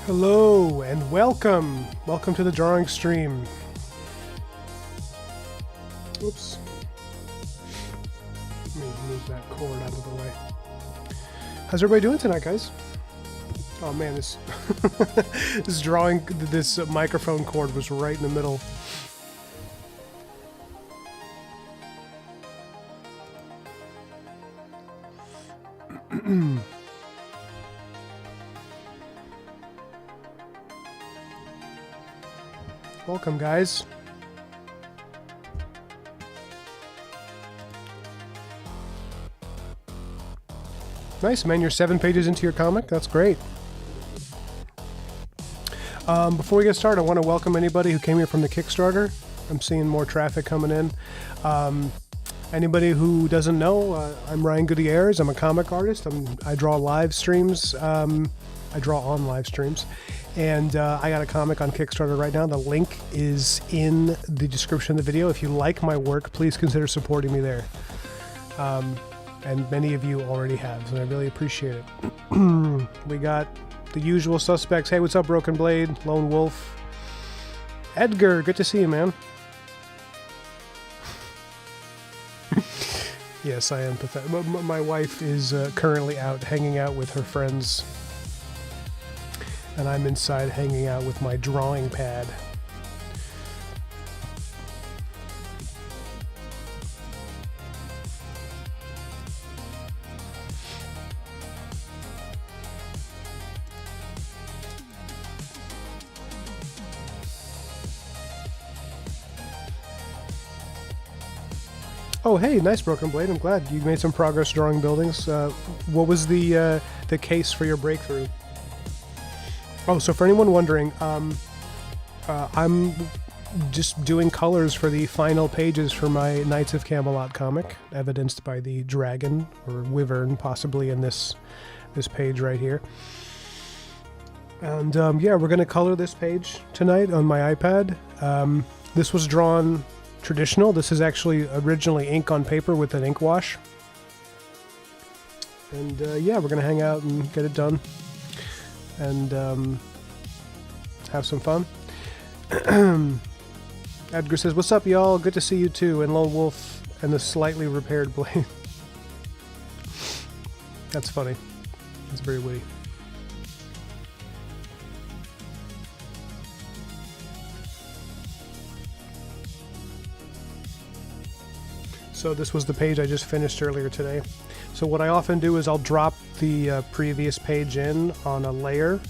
Hello and welcome to the drawing stream. Oops. Let me move that cord out of the way. How's everybody doing tonight, guys? Oh man, this this microphone cord was right in the middle. Welcome, guys. Nice, man. You're 7 pages into your comic. That's great. Before we get started, I want to welcome anybody who came here from the Kickstarter. I'm seeing more traffic coming in. Anybody who doesn't know, I'm Ryan Gutierrez. I'm a comic artist. I draw live streams. I draw on live streams. And I got a comic on Kickstarter right now. The link is in the description of the video. If you like my work, please consider supporting me there. And many of you already have, so I really appreciate it. We got the usual suspects. Hey, what's up, Broken Blade, Lone Wolf, Edgar? Good to see you, man. Yes, I am pathetic. My wife is currently out hanging out with her friends, and I'm inside hanging out with my drawing pad. Oh, hey, nice, Broken Blade. I'm glad you made some progress drawing buildings. What was the case for your breakthrough? Oh, so for anyone wondering, I'm just doing colors for the final pages for my Knights of Camelot comic, evidenced by the dragon or wyvern, possibly in this page right here. And yeah, we're going to color this page tonight on my iPad. This was drawn traditional. This is actually originally ink on paper with an ink wash. And yeah, we're going to hang out and get it done. And have some fun. Edgar says, "What's up, y'all? Good to see you too." And Lone Wolf and the slightly repaired blade. That's funny. That's very witty. So this was the page I just finished earlier today. So what I often do is I'll drop the previous page in on a layer,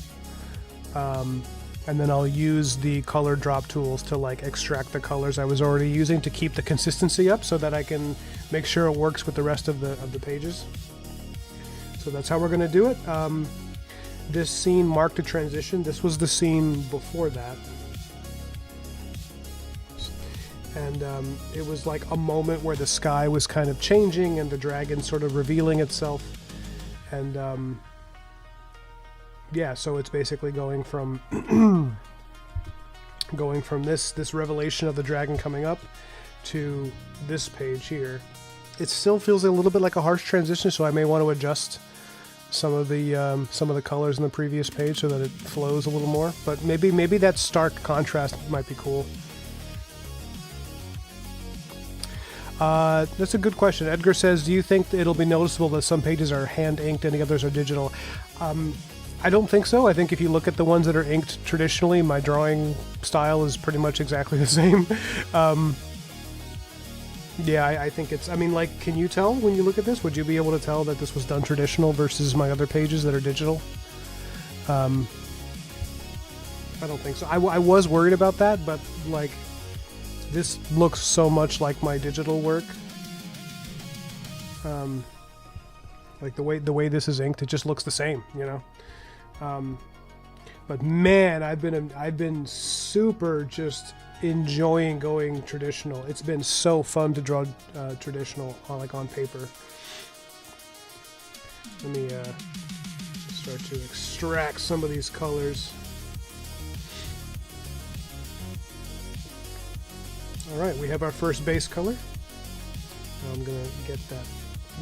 and then I'll use the color drop tools to like extract the colors I was already using to keep the consistency up so that I can make sure it works with the rest of the pages. So that's how we're going to do it. This scene marked a transition. This was the scene before that. And it was like a moment where the sky was kind of changing and the dragon sort of revealing itself. And yeah, so it's basically going from this revelation of the dragon coming up to this page here. It still feels a little bit like a harsh transition, so I may want to adjust some of the colors in the previous page so that it flows a little more. But maybe that stark contrast might be cool. That's a good question. Edgar says, "Do you think it'll be noticeable that some pages are hand inked and the others are digital?" I don't think so. I think if you look at the ones that are inked traditionally, my drawing style is pretty much exactly the same. Yeah, I think it's... I mean, like, can you tell when you look at this? Would you be able to tell that this was done traditional versus my other pages that are digital? I don't think so. I was worried about that, but, like, this looks so much like my digital work. Like the way this is inked, it just looks the same, you know. But man, I've been super just enjoying going traditional. It's been so fun to draw traditional on paper. Let me start to extract some of these colors. All right, we have our first base color. I'm gonna get that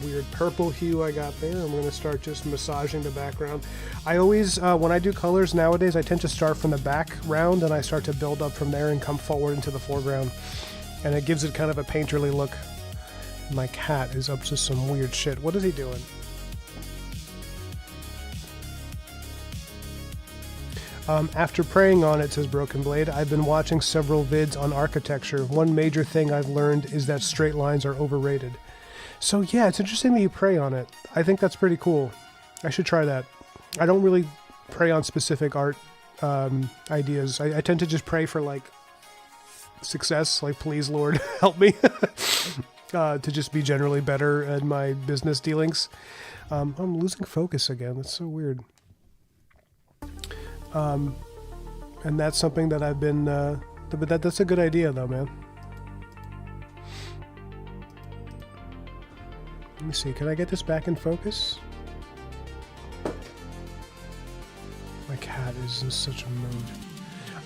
weird purple hue I got there. I'm going to start just massaging the background. I always, when I do colors nowadays, I tend to start from the background and I start to build up from there and come forward into the foreground. And it gives it kind of a painterly look. My cat is up to some weird shit. What is he doing? After praying on it, says Broken Blade, I've been watching several vids on architecture. One major thing I've learned is that straight lines are overrated. So yeah, it's interesting that you pray on it. I think that's pretty cool. I should try that. I don't really pray on specific art ideas. I tend to just pray for like success, like please Lord help me to just be generally better at my business dealings. I'm losing focus again. That's so weird. And that's something that I've been, but that's a good idea though, man. Let me see, can I get this back in focus? My cat is in such a mood.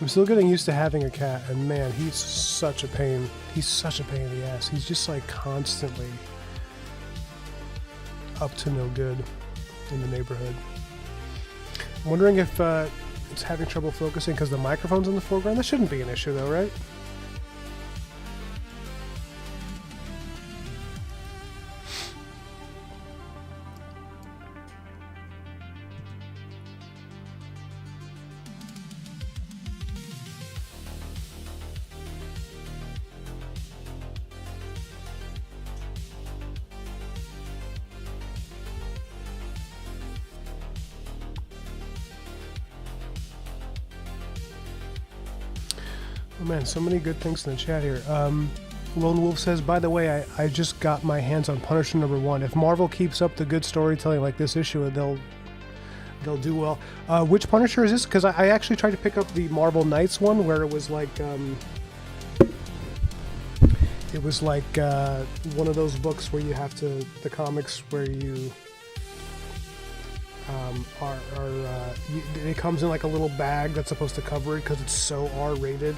I'm still getting used to having a cat, and man, he's such a pain. He's such a pain in the ass. He's just like constantly up to no good in the neighborhood. I'm wondering if it's having trouble focusing because the microphone's in the foreground. That shouldn't be an issue though, right? Oh man, so many good things in the chat here. Lone Wolf says, by the way, I just got my hands on Punisher #1. If Marvel keeps up the good storytelling like this issue, they'll do well. Which Punisher is this? Because I actually tried to pick up the Marvel Knights one, where it was like one of those books where you have to, the comics where you it comes in like a little bag that's supposed to cover it because it's so R-rated.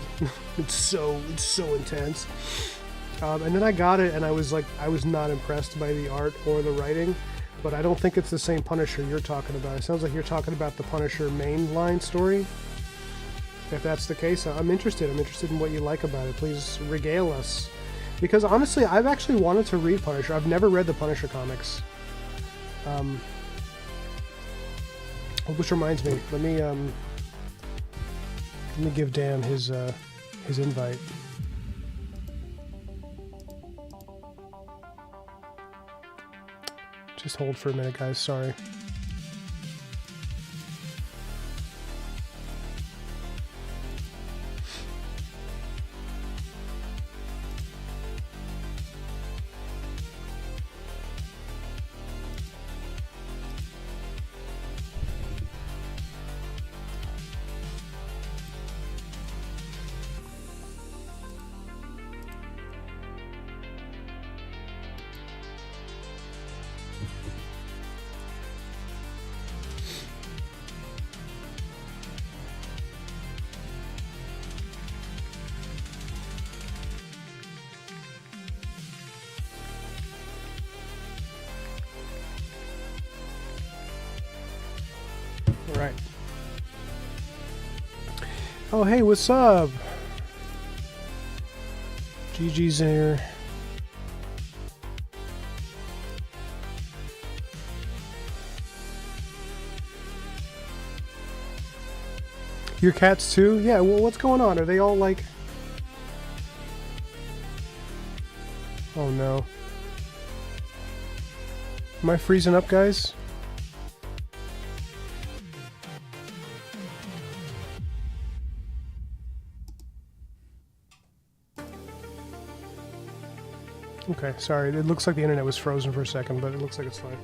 it's so intense. And then I got it and I was not impressed by the art or the writing, but I don't think it's the same Punisher you're talking about. It sounds like you're talking about the Punisher mainline story. If that's the case, I'm interested. I'm interested in what you like about it. Please regale us. Because honestly, I've actually wanted to read Punisher. I've never read the Punisher comics. Which reminds me, let me give Dan his invite. Just hold for a minute, guys. Sorry. Right. Oh, hey, what's up? GG's here. Your cats too? Yeah, well, what's going on? Are they all like... Oh no. Am I freezing up, guys? Okay, sorry. It looks like the internet was frozen for a second, but it looks like it's fine.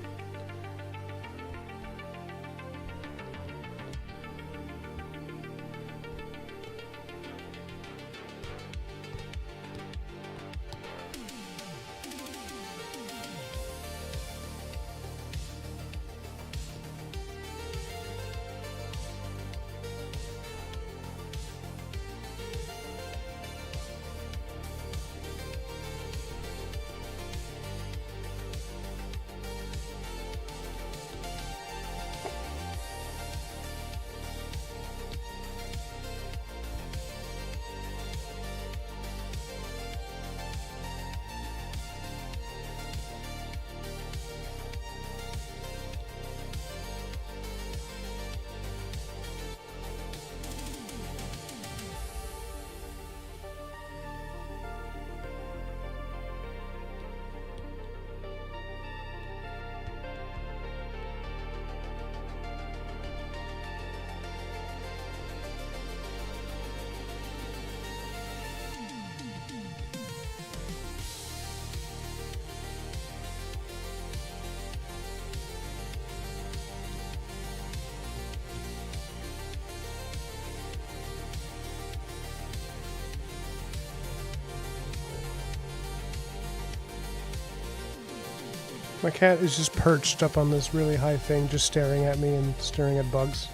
My cat is just perched up on this really high thing, just staring at me and staring at bugs.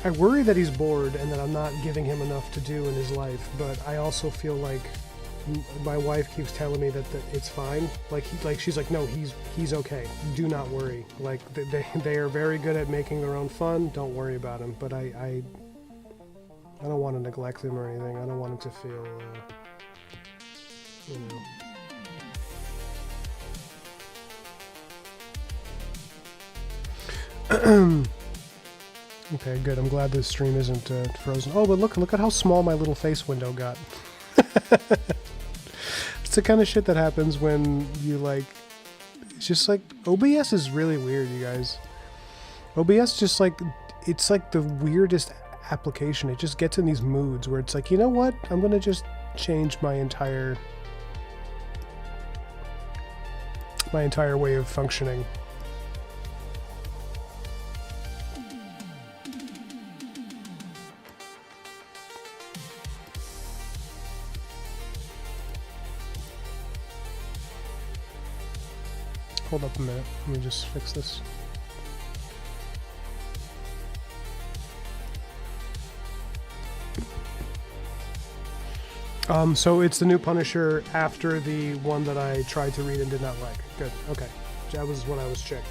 I worry that he's bored and that I'm not giving him enough to do in his life, but I also feel like my wife keeps telling me that it's fine. She's like, no, he's okay. Do not worry. Like they are very good at making their own fun. Don't worry about him. But I don't want to neglect him or anything. I don't want him to feel, you know. Okay, good. I'm glad this stream isn't frozen. Oh, but look at how small my little face window got. It's the kind of shit that happens when you it's just like, OBS is really weird, you guys. OBS just it's like the weirdest application. It just gets in these moods where it's like, you know what? I'm gonna just change my entire way of functioning. Hold up a minute. Let me just fix this. So it's the new Punisher after the one that I tried to read and did not like. Good. Okay. That was what I was checking.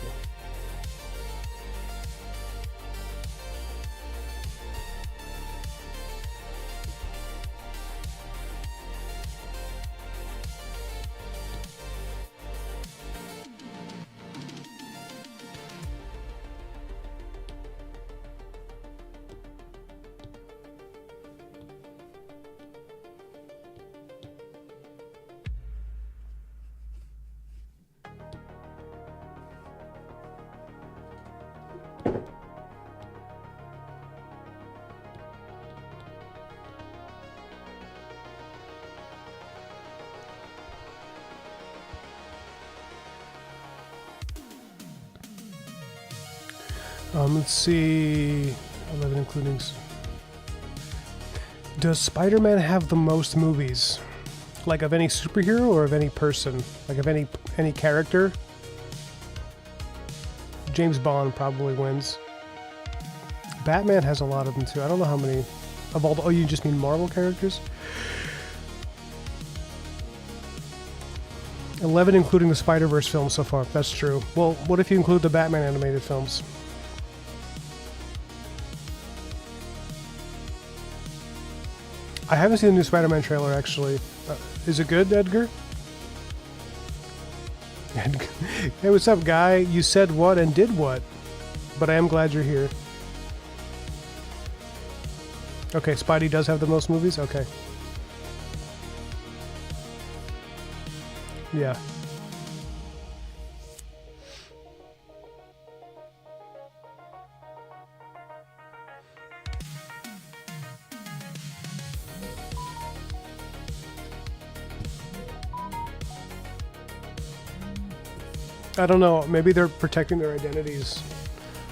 Let's see, 11 including. Does Spider-Man have the most movies? Like of any superhero or of any person? Like of any character? James Bond probably wins. Batman has a lot of them too. I don't know how many of all the, oh, you just mean Marvel characters? 11 including the Spider-Verse films so far. That's true. Well, what if you include the Batman animated films? I haven't seen the new Spider-Man trailer, actually. Is it good, Edgar? Hey, what's up, guy? You said what and did what? But I am glad you're here. Okay, Spidey does have the most movies? Okay. Yeah. I don't know. Maybe they're protecting their identities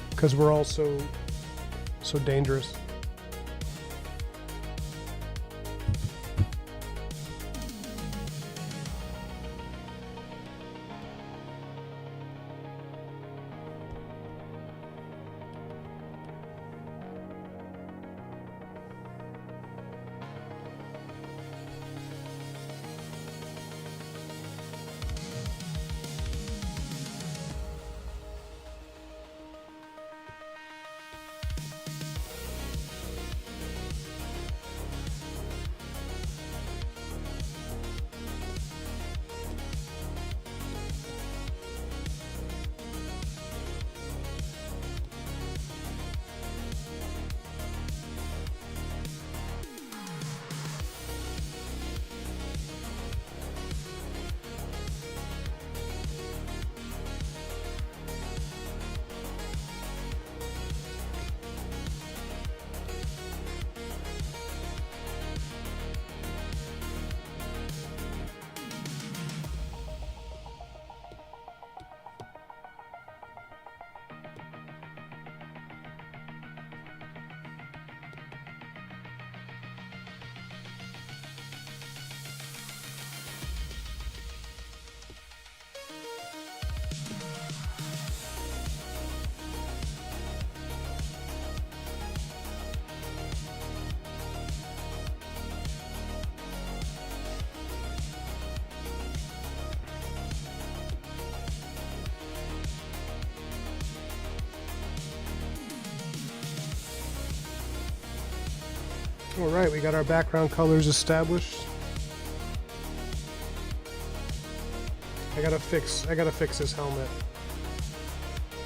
because we're all so dangerous. Alright, we got our background colors established. I gotta fix this helmet.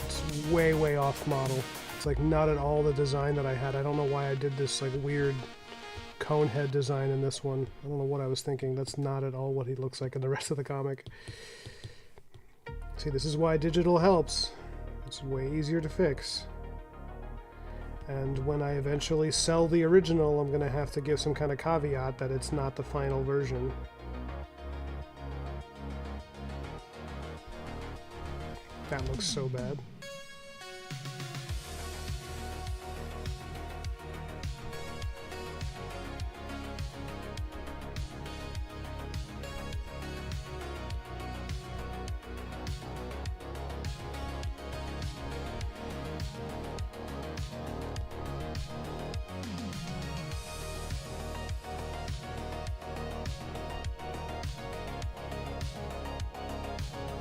It's way off model. It's like not at all the design that I had. I don't know why I did this like weird cone head design in this one. I don't know what I was thinking. That's not at all what he looks like in the rest of the comic. See, this is why digital helps. It's way easier to fix. And when I eventually sell the original, I'm gonna have to give some kind of caveat that it's not the final version. That looks so bad.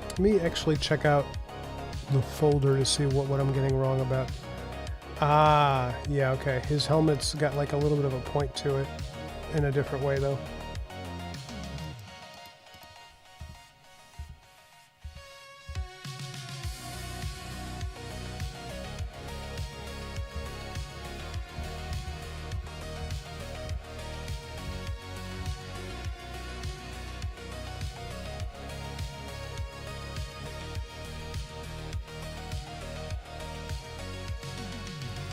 Let me actually check out the folder to see what I'm getting wrong about. Ah, yeah, okay. His helmet's got like a little bit of a point to it in a different way though.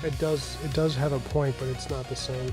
It does have a point, but it's not the same.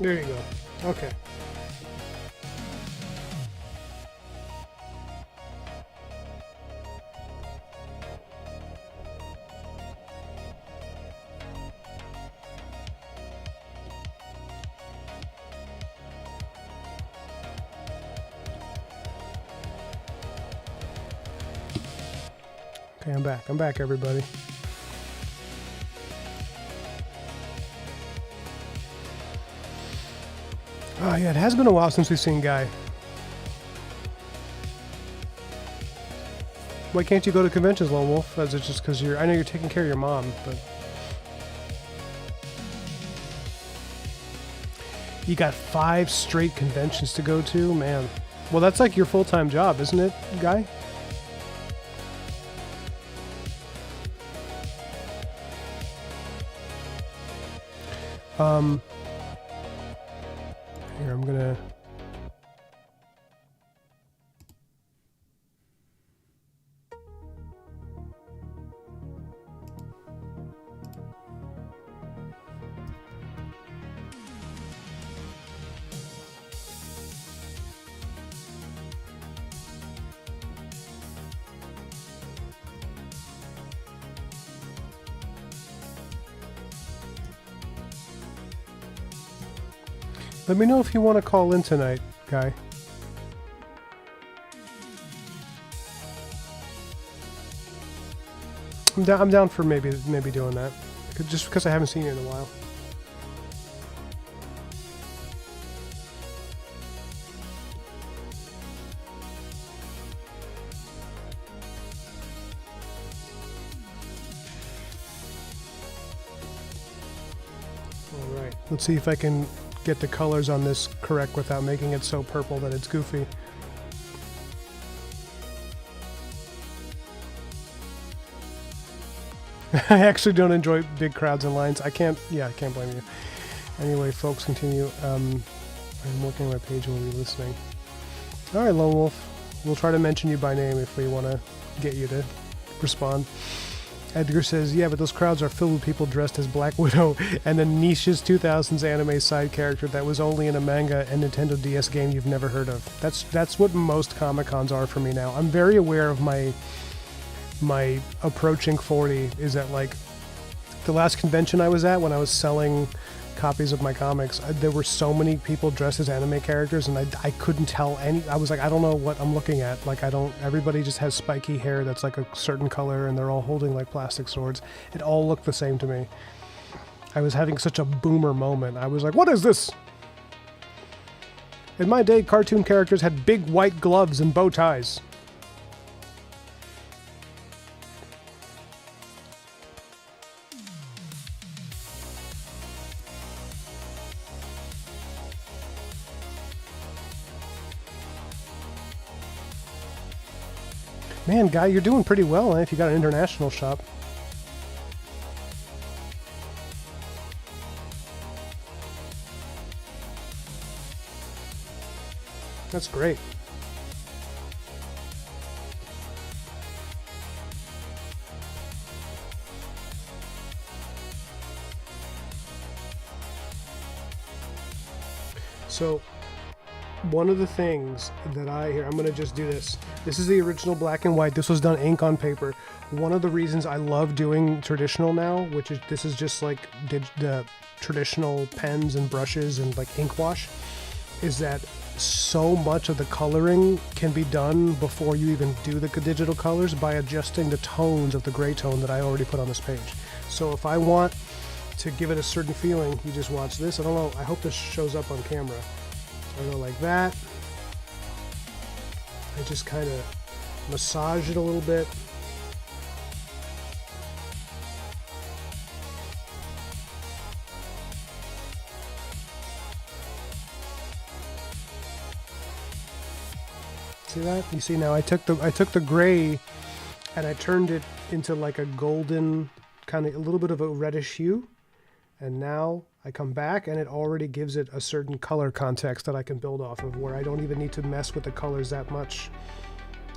There you go. Okay. Okay, I'm back. I'm back, everybody. Oh yeah, it has been a while since we've seen Guy. Why can't you go to conventions, Lone Wolf? Is it just because I know you're taking care of your mom, but... You got 5 straight conventions to go to? Man. Well, that's like your full-time job, isn't it, Guy? Here, I'm gonna... Let me know if you want to call in tonight, Guy. I'm down for maybe doing that, just because I haven't seen you in a while. All right, let's see if I can get the colors on this correct without making it so purple that it's goofy. I actually don't enjoy big crowds and lines. I can't blame you. Anyway, folks, continue. I'm working on my page and we'll be listening. All right, Lone Wolf. We'll try to mention you by name if we want to get you to respond. Edgar says, yeah, but those crowds are filled with people dressed as Black Widow and a niche's 2000s anime side character that was only in a manga and Nintendo DS game you've never heard of. That's what most Comic-Cons are for me now. I'm very aware of my approaching 40 is that, like, the last convention I was at when I was selling copies of my comics, there were so many people dressed as anime characters, and I couldn't tell any. I was like, I don't know what I'm looking at. Like, everybody just has spiky hair that's like a certain color, and they're all holding like plastic swords. It all looked the same to me. I was having such a boomer moment. I was like, what is this? In my day, cartoon characters had big white gloves and bow ties. Man, Guy, you're doing pretty well, if you got an international shop. That's great. So, one of the things that I'm going to just do this. This is the original black and white. This was done ink on paper. One of the reasons I love doing traditional now, this is just like the traditional pens and brushes and like ink wash, is that so much of the coloring can be done before you even do the digital colors by adjusting the tones of the gray tone that I already put on this page. So if I want to give it a certain feeling, you just watch this. I don't know, I hope this shows up on camera. I go like that. I just kind of massage it a little bit. See that? You see now I took the gray and I turned it into like a golden, kind of a little bit of a reddish hue. And now I come back and it already gives it a certain color context that I can build off of, where I don't even need to mess with the colors that much.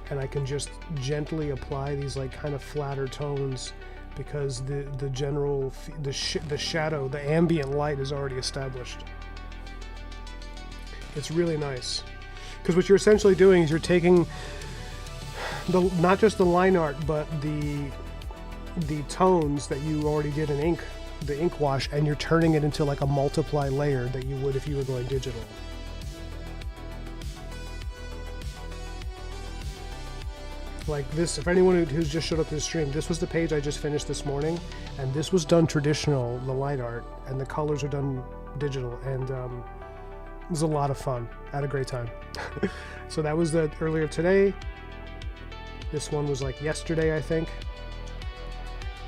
And I can just gently apply these like kind of flatter tones because the general, the shadow, the ambient light is already established. It's really nice. Because what you're essentially doing is you're taking not just the line art, but the tones that you already did in ink, the ink wash, and you're turning it into like a multiply layer that you would if you were going digital. Like this, if anyone who's just showed up to the stream, this was the page I just finished this morning, and this was done traditional, the light art, and the colors are done digital, and it was a lot of fun. I had a great time. So that was the earlier today. This one was like yesterday, I think.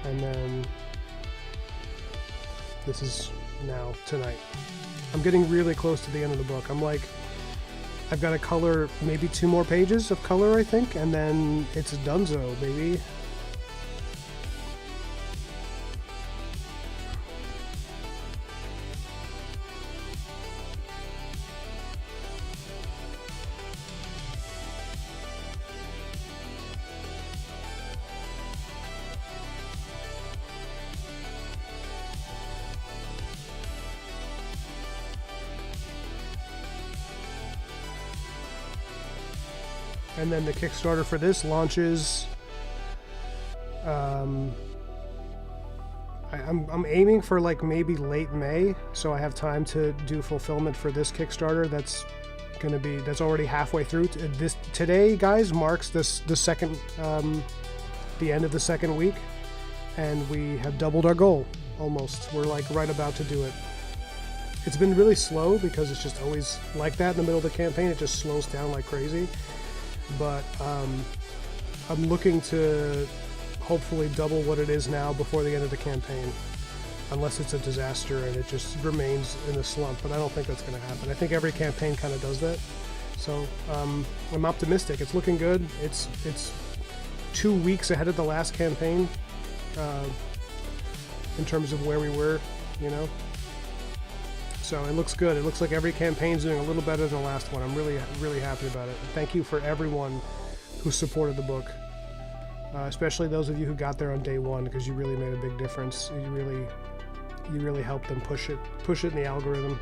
And then this is now tonight. I'm getting really close to the end of the book. I'm like, I've got to color maybe 2 more pages of color, I think, and then it's a donezo, baby. And then the Kickstarter for this launches. I'm aiming for like maybe late May, so I have time to do fulfillment for this Kickstarter. That's already halfway through. Today, guys, marks the second, the end of the second week, and we have doubled our goal almost. We're like right about to do it. It's been really slow because it's just always like that in the middle of the campaign. It just slows down like crazy. But I'm looking to hopefully double what it is now before the end of the campaign, unless it's a disaster and it just remains in a slump, but I don't think that's going to happen. I think every campaign kind of does that, so I'm optimistic. It's looking good. It's 2 weeks ahead of the last campaign in terms of where we were, you know. So it looks good. It looks like every campaign's doing a little better than the last one. I'm really, really happy about it. Thank you for everyone who supported the book. especially those of you who got there on day one, because you really made a big difference. You really helped them push it in the algorithm.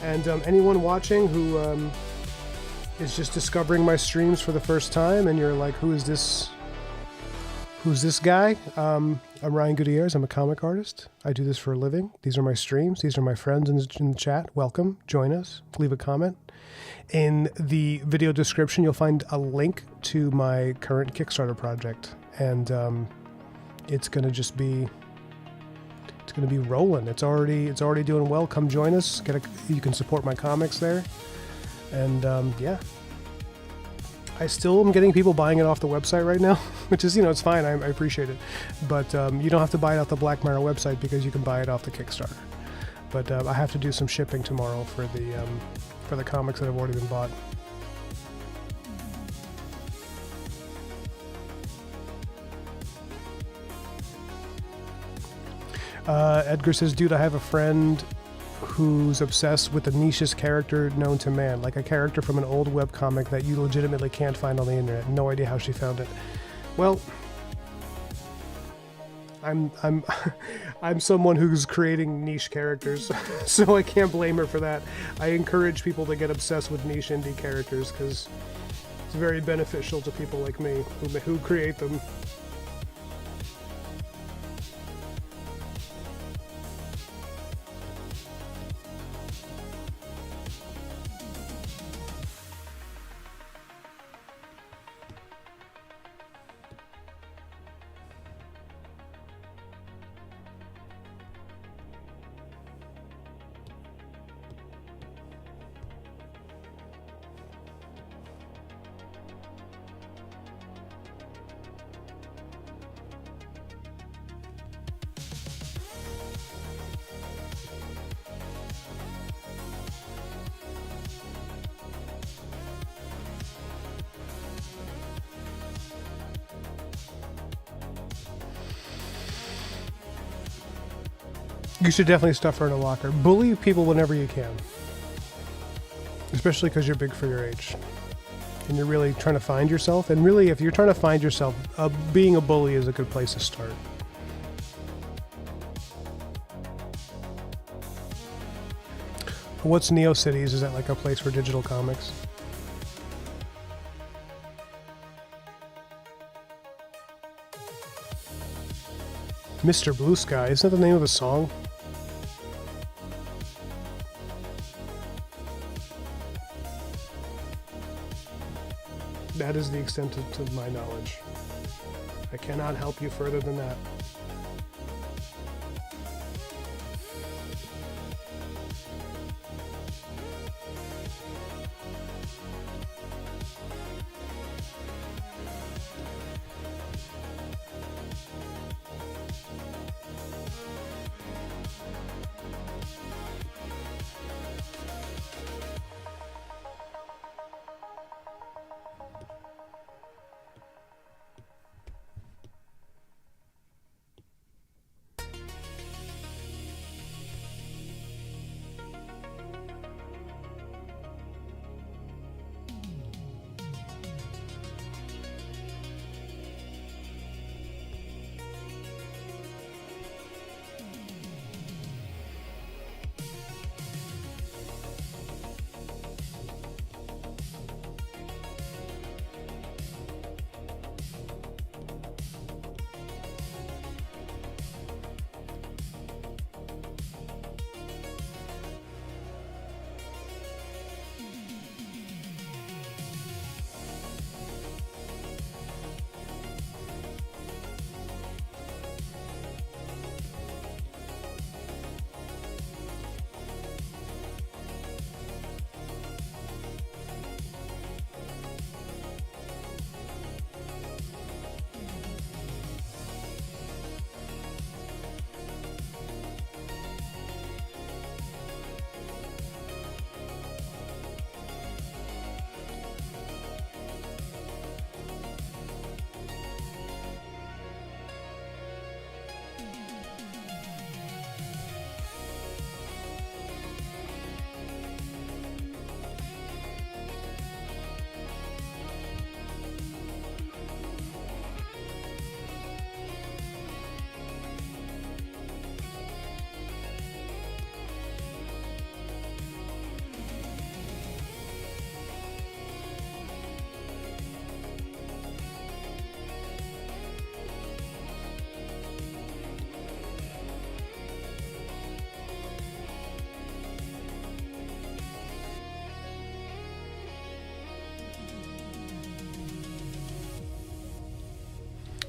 And anyone watching who is just discovering my streams for the first time, and you're like, who's this guy? I'm Ryan Gutierrez. I'm a comic artist. I do this for a living. These are my streams. These are my friends in the chat. Welcome. Join us. Leave a comment. In the video description, you'll find a link to my current Kickstarter project. And it's going to just be... It's going to be rolling. It's already doing well. Come join us. You can support my comics there. And yeah, I still am getting people buying it off the website right now, which is, it's fine. I appreciate it. But you don't have to buy it off the Black Mirror website because you can buy it off the Kickstarter. But I have to do some shipping tomorrow for the comics that have already been bought. Edgar says, dude, I have a friend who's obsessed with the nichest character known to man, like a character from an old webcomic that you legitimately can't find on the internet. No idea how she found it. Well, I'm someone who's creating niche characters, so I can't blame her for that. I encourage people to get obsessed with niche indie characters because it's very beneficial to people like me who create them. You should definitely stuff her in a locker. Bully people whenever you can. Especially because you're big for your age. And you're really trying to find yourself. And really, if you're trying to find yourself, being a bully is a good place to start. What's NeoCities? Is that like a place for digital comics? Mr. Blue Sky, isn't that the name of a song? That is the extent of my knowledge. I cannot help you further than that.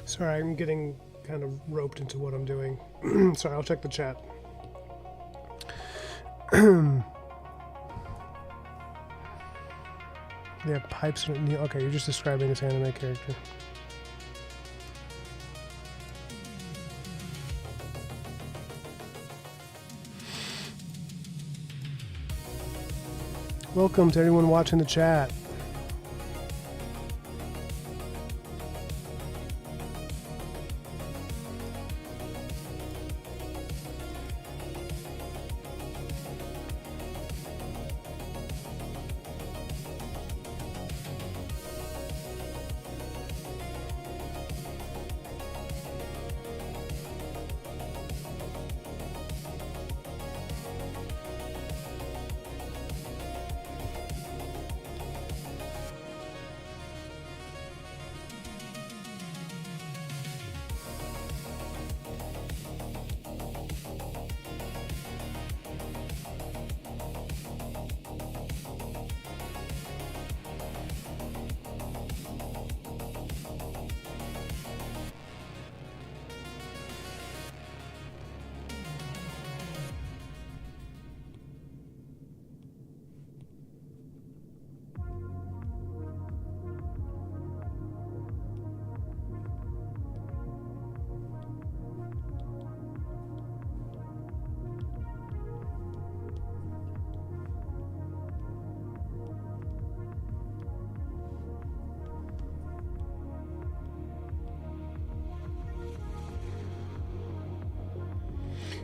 Sorry, I'm getting kind of roped into what I'm doing. Sorry, I'll check the chat. Yeah, pipes. Okay, you're just describing this anime character. Welcome to everyone watching the chat.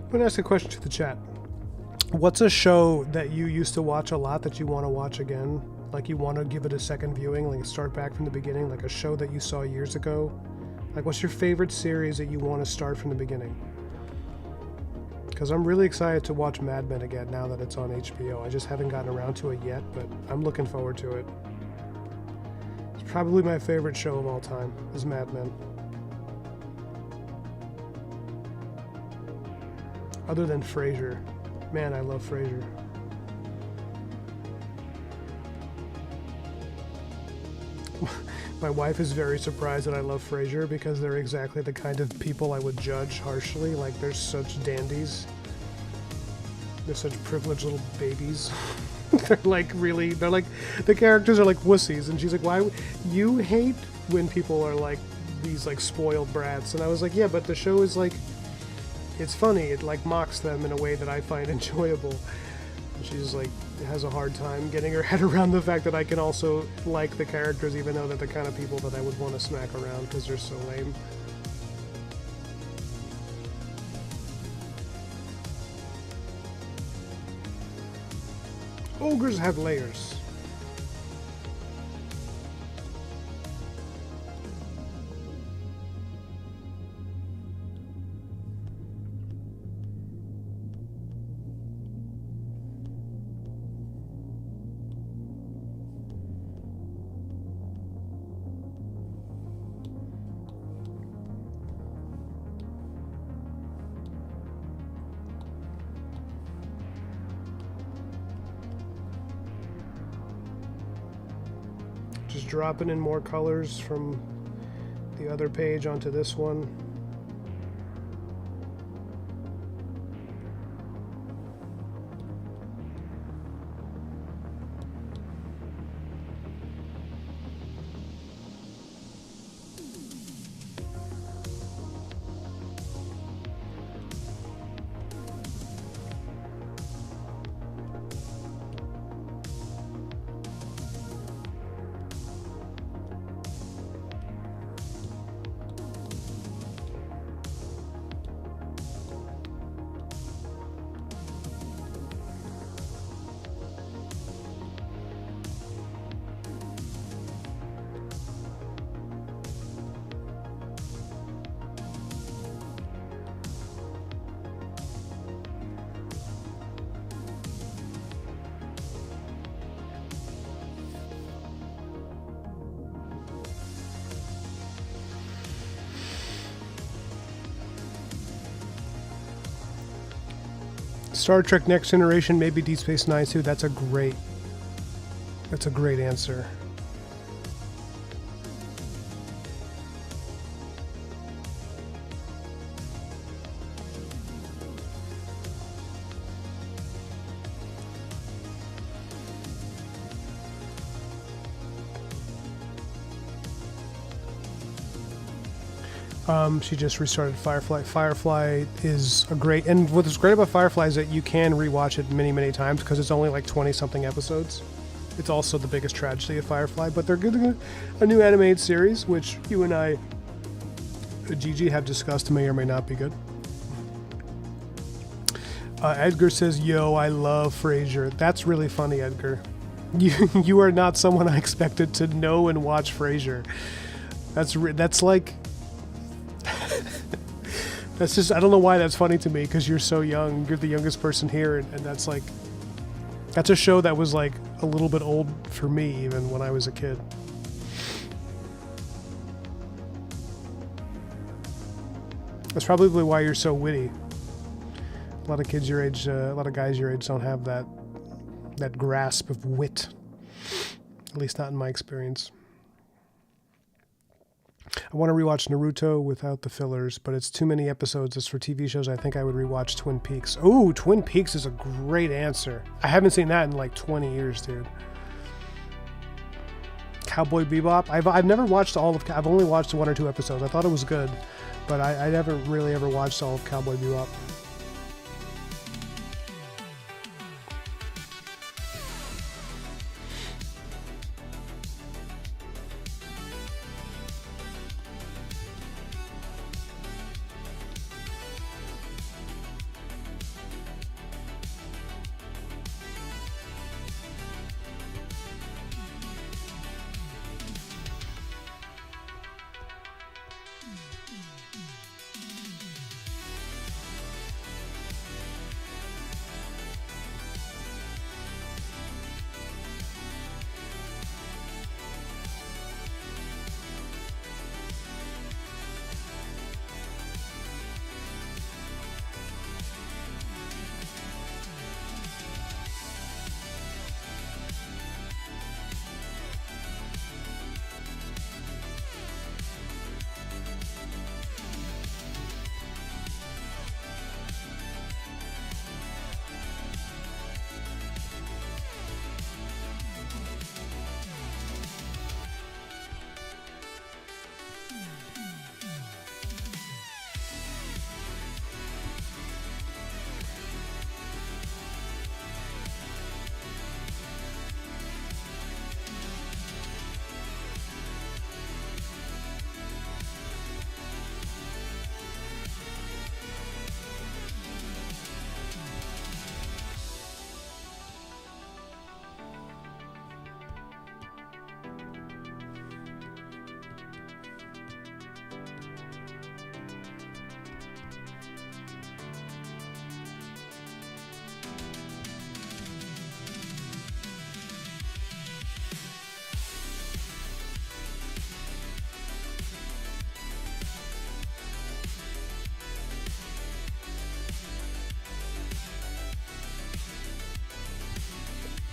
I'm going to ask a question to the chat. What's a show that you used to watch a lot that you want to watch again? Like you want to give it a second viewing, like start back from the beginning, like a show that you saw years ago? Like what's your favorite series that you want to start from the beginning? Because I'm really excited to watch Mad Men again now that it's on HBO. I just haven't gotten around to it yet, but I'm looking forward to it. It's probably my favorite show of all time, is Mad Men. Other than Frasier. Man, I love Frasier. My wife is very surprised that I love Frasier because they're exactly the kind of people I would judge harshly. Like, they're such dandies. They're such privileged little babies. They're like the characters are like wussies. And she's like, why? You hate when people are like these like spoiled brats. And I was like, yeah, but the show is like, it's funny. It like mocks them in a way that I find enjoyable. And she's like has a hard time getting her head around the fact that I can also like the characters even though they're the kind of people that I would want to smack around because they're so lame. Ogres have layers. Just dropping in more colors from the other page onto this one. Star Trek Next Generation, maybe Deep Space Nine too. That's a great answer. She just restarted Firefly. Firefly is a great, and what's great about Firefly is that you can rewatch it many, many times because it's only like 20-something episodes. It's also the biggest tragedy of Firefly, but they're good. A new animated series, which you and I, Gigi, have discussed, may or may not be good. Edgar says, "Yo, I love Frasier." That's really funny, Edgar. You are not someone I expected to know and watch Frasier. That's like that's just, I don't know why that's funny to me, because you're so young. You're the youngest person here, and that's like, that's a show that was like a little bit old for me even when I was a kid. That's probably why you're so witty. A lot of kids your age, a lot of guys your age don't have that grasp of wit. At least not in my experience. I want to rewatch Naruto without the fillers, but it's too many episodes. As for TV shows, I think I would rewatch Twin Peaks. Oh, Twin Peaks is a great answer. I haven't seen that in like 20 years, dude. Cowboy Bebop. I've never watched all of. I've only watched 1 or 2 episodes. I thought it was good, but I never really ever watched all of Cowboy Bebop.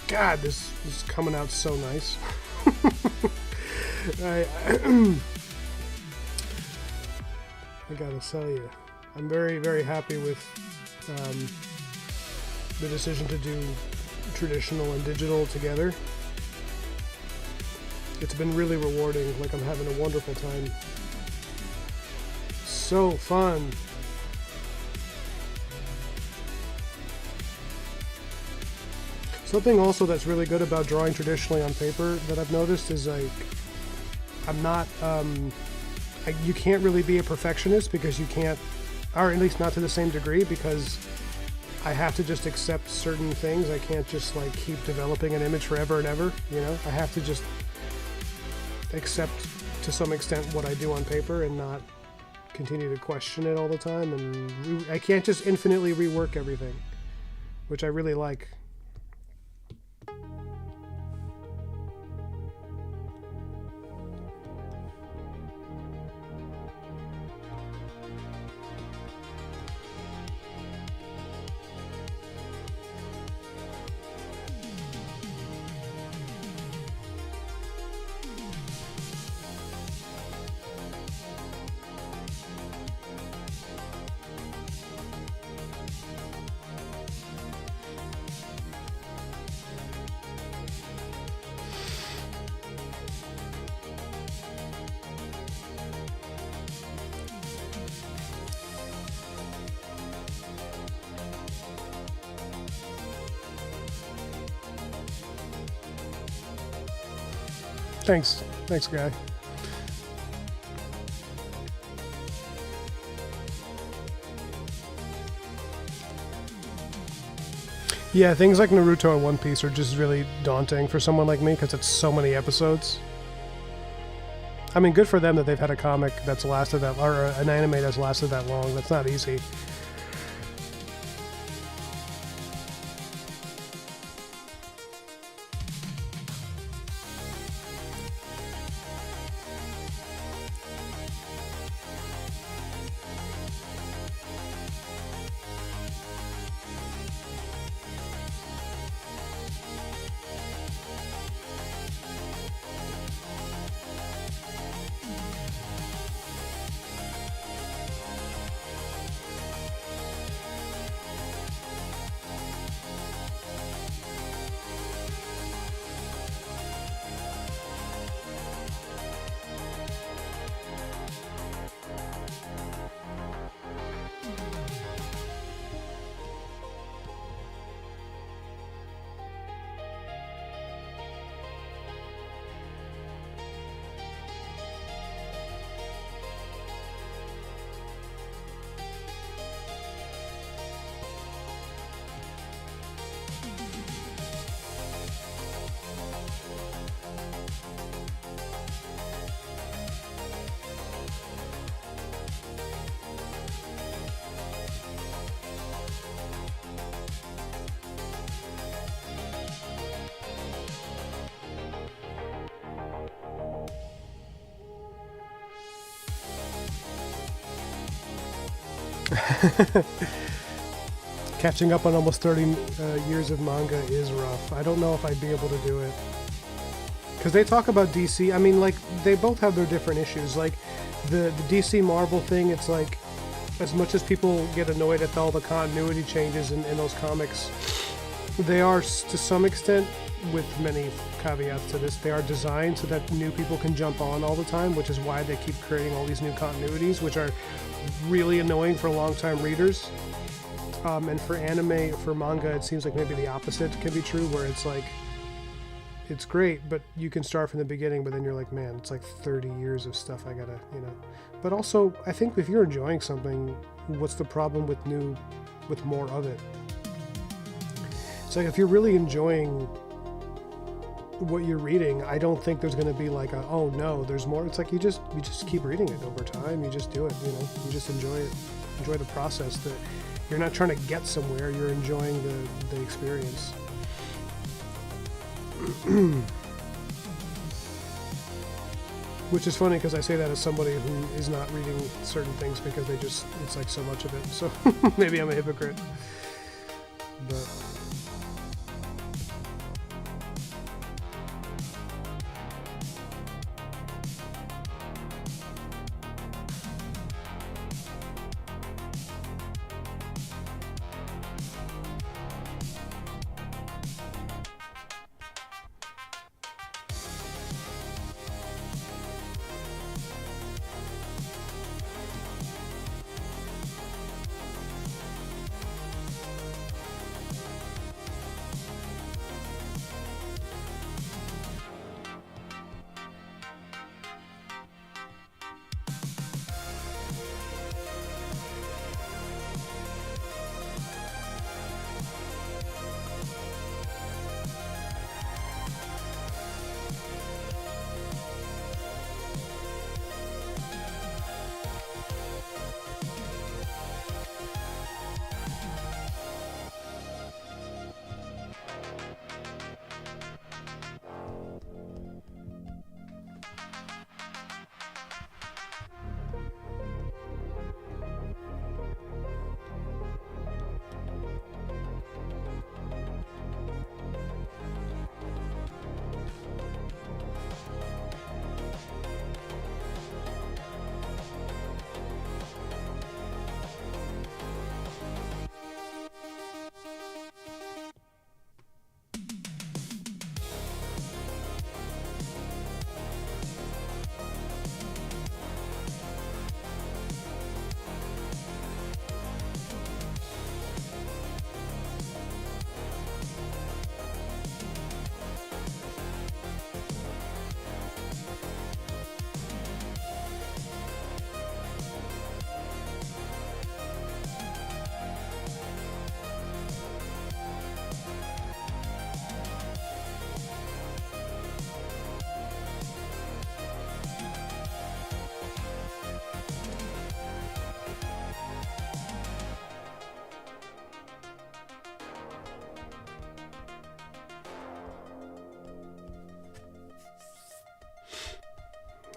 God, this is coming out so nice. I gotta tell you, I'm very, very happy with the decision to do traditional and digital together. It's been really rewarding. Like, I'm having a wonderful time. So fun. Something also that's really good about drawing traditionally on paper that I've noticed is, like, I'm not, you can't really be a perfectionist because you can't, or at least not to the same degree, because I have to just accept certain things. I can't just like keep developing an image forever and ever, you know? I have to just accept to some extent what I do on paper and not continue to question it all the time. And I can't just infinitely rework everything, which I really like. Thanks, guy. Yeah, things like Naruto and One Piece are just really daunting for someone like me because it's so many episodes. I mean, good for them that they've had a comic that's lasted that, or an anime that's lasted that long. That's not easy. Catching up on almost 30 years of manga is rough. I don't know if I'd be able to do it. Because they talk about DC, I mean, like, they both have their different issues. Like, the DC Marvel thing, it's like, as much as people get annoyed at all the continuity changes in those comics, they are, to some extent, with many caveats to this, they are designed so that new people can jump on all the time, which is why they keep creating all these new continuities, which are really annoying for long-time readers. And for anime, for manga, it seems like maybe the opposite can be true, where it's like, it's great, but you can start from the beginning, but then you're like, man, it's like 30 years of stuff I gotta, you know. But also, I think if you're enjoying something, what's the problem with more of it? It's like, if you're really enjoying what you're reading, I don't think there's going to be like a, oh no, there's more. It's like you just keep reading it over time. You just do it, you know. You just enjoy it, enjoy the process. That you're not trying to get somewhere. You're enjoying the experience. Which is funny because I say that as somebody who is not reading certain things because it's like so much of it. So maybe I'm a hypocrite. But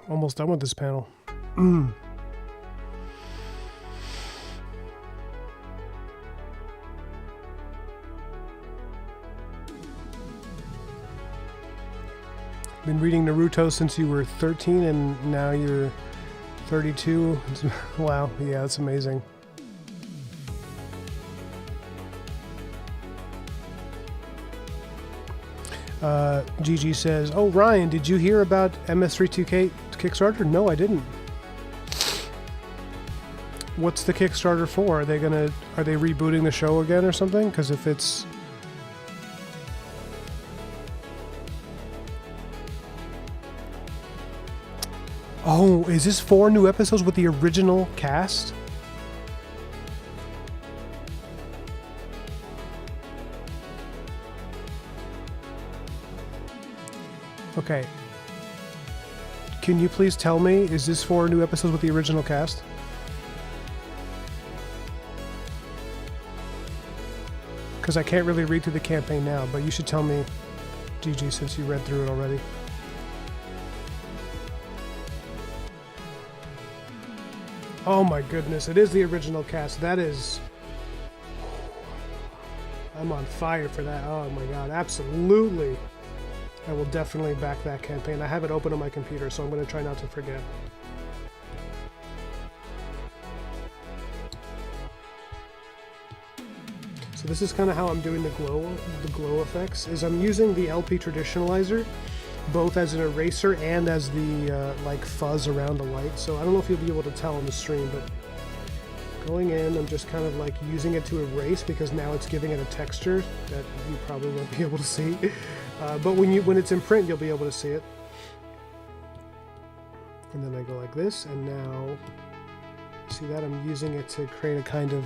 Almost done with this panel. Been reading Naruto since you were 13 and now you're 32. Wow, yeah, that's amazing. Gigi says, "Oh, Ryan, did you hear about MS32K Kickstarter?" No, I didn't. What's the Kickstarter for? Are they rebooting the show again or something? Because if it's... Oh, is this 4 new episodes with the original cast? Okay. Can you please tell me, is this 4 new episodes with the original cast? Because I can't really read through the campaign now, but you should tell me, Gigi, since you read through it already. Oh my goodness, it is the original cast. That is... I'm on fire for that. Oh my god, absolutely. I will definitely back that campaign. I have it open on my computer, so I'm going to try not to forget. So this is kind of how I'm doing the glow effects, is I'm using the LP Traditionalizer, both as an eraser and as the like fuzz around the light. So I don't know if you'll be able to tell on the stream, but going in, I'm just kind of like using it to erase because now it's giving it a texture that you probably won't be able to see. But when it's in print, you'll be able to see it. And then I go like this, and now, see that? I'm using it to create a kind of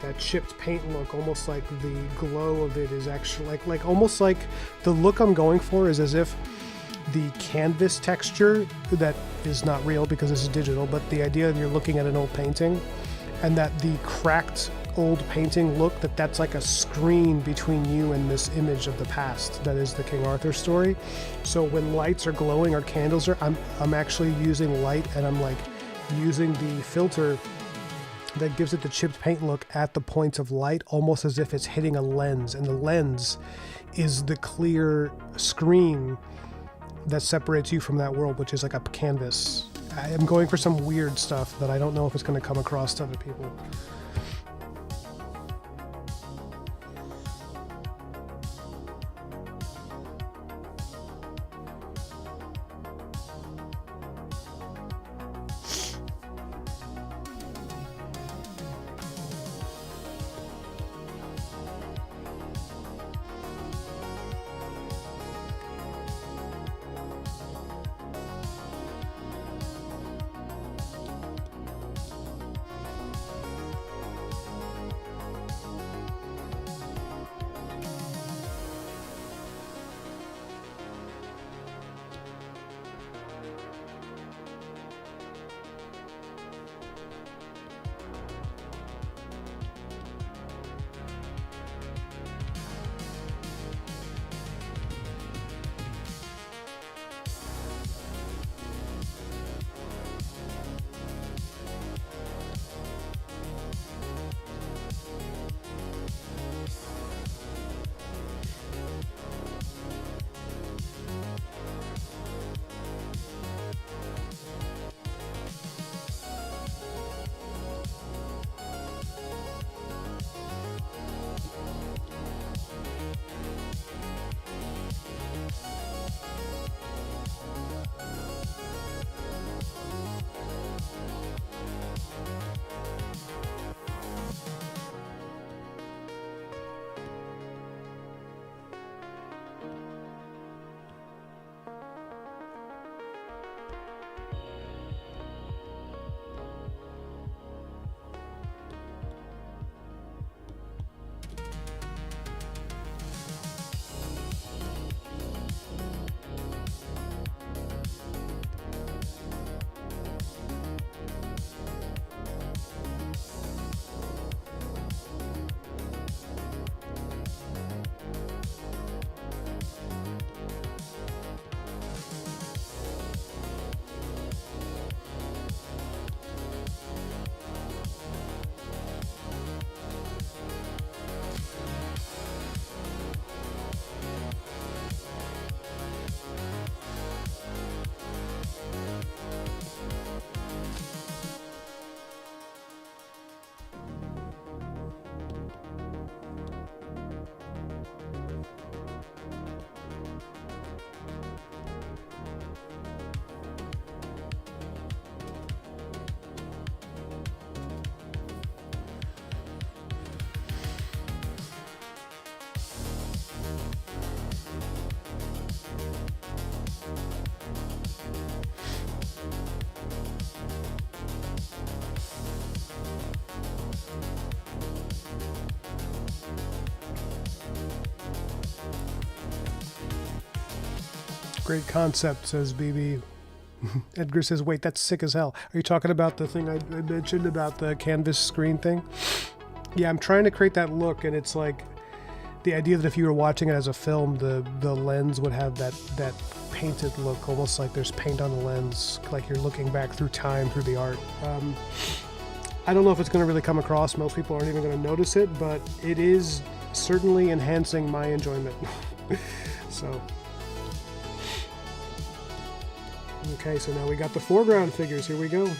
that chipped paint look, almost like the glow of it is actually, like almost like the look I'm going for is as if the canvas texture, that is not real because this is digital, but the idea that you're looking at an old painting, and that the cracked old painting look, that's like a screen between you and this image of the past that is the King Arthur story. So when lights are glowing or candles are, I'm actually using light, and I'm like using the filter that gives it the chipped paint look at the points of light, almost as if it's hitting a lens, and the lens is the clear screen that separates you from that world, which is like a canvas. I am going for some weird stuff that I don't know if it's going to come across to other people. Great concept, says BB. Edgar says, wait, that's sick as hell. Are you talking about the thing I mentioned about the canvas screen thing? Yeah, I'm trying to create that look, and it's like the idea that if you were watching it as a film, the lens would have that painted look, almost like there's paint on the lens, like you're looking back through time, through the art. I don't know if it's going to really come across. Most people aren't even going to notice it, but it is certainly enhancing my enjoyment. So... Okay, so now we got the foreground figures. Here we go.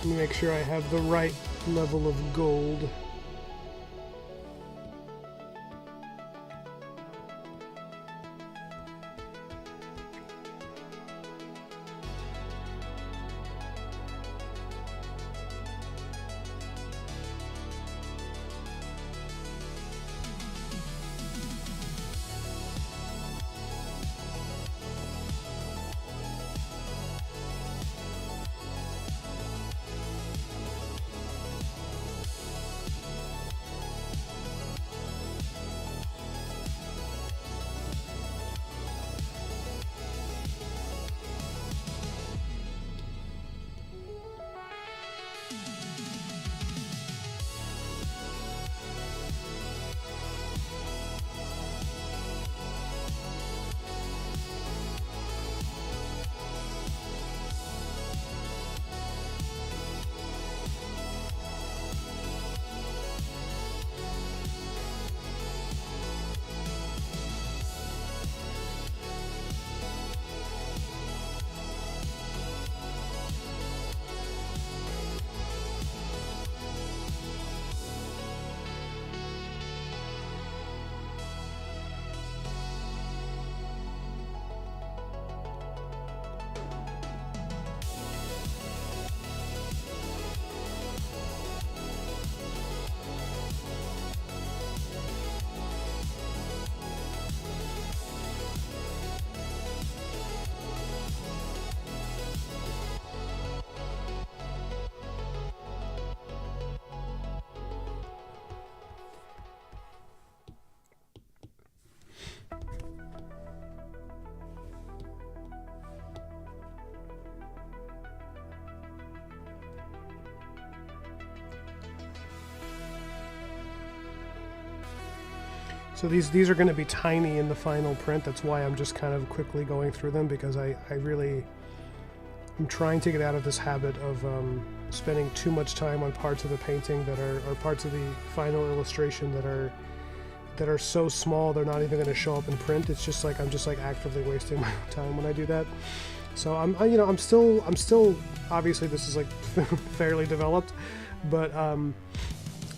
Let me make sure I have the right level of gold. So these are going to be tiny in the final print. That's why I'm just kind of quickly going through them, because I'm trying to get out of this habit of spending too much time on parts of the painting that are parts of the final illustration that are so small they're not even going to show up in print. It's just like I'm just like actively wasting my time when I do that. So I'm still obviously this is like fairly developed, but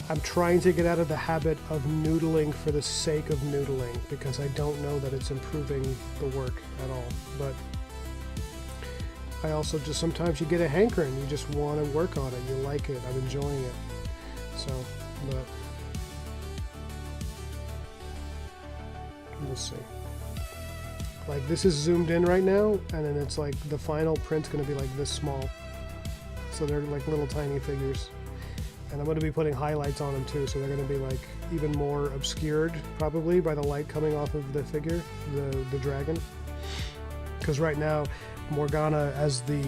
I'm trying to get out of the habit of noodling for the sake of noodling, because I don't know that it's improving the work at all. But I also just, sometimes you get a hankering, you just want to work on it, you like it, I'm enjoying it. So, but we'll see. Like, this is zoomed in right now, and then it's like the final print's going to be like this small. So they're like little tiny figures. And I'm going to be putting highlights on them too, so they're going to be like even more obscured probably by the light coming off of the figure, the dragon. Because right now, Morgana as the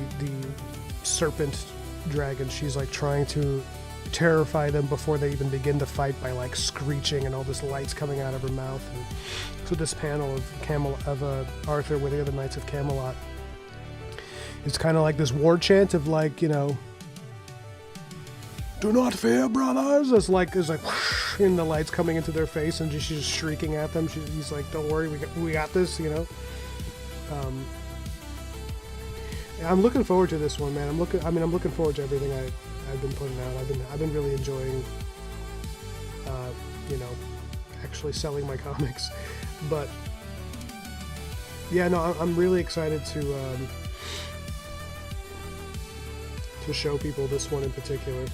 serpent dragon, she's like trying to terrify them before they even begin to fight by like screeching and all this light's coming out of her mouth. And so this panel of Arthur with the other Knights of Camelot, it's kind of like this war chant of like, you know, do not fear, brothers. It's like whoosh, and the lights coming into their face, and she's just shrieking at them. He's like, don't worry, we got this, you know. I'm looking forward to this one, man. I'm looking forward to everything I've been putting out. I've been really enjoying, you know, actually selling my comics. But yeah, no, I'm really excited to show people this one in particular.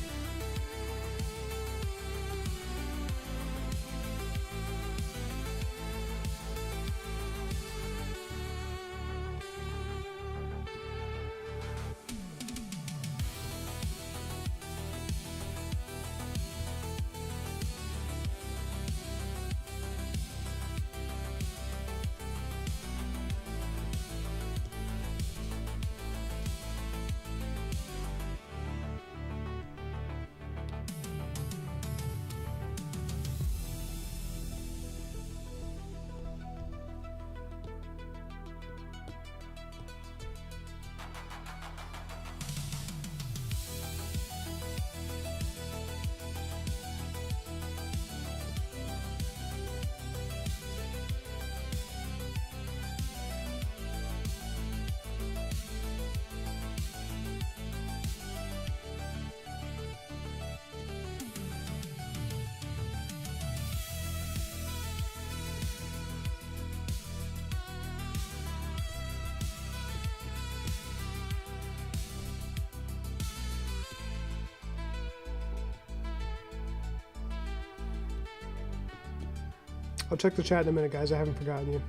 I'll check the chat in a minute, guys. I haven't forgotten you.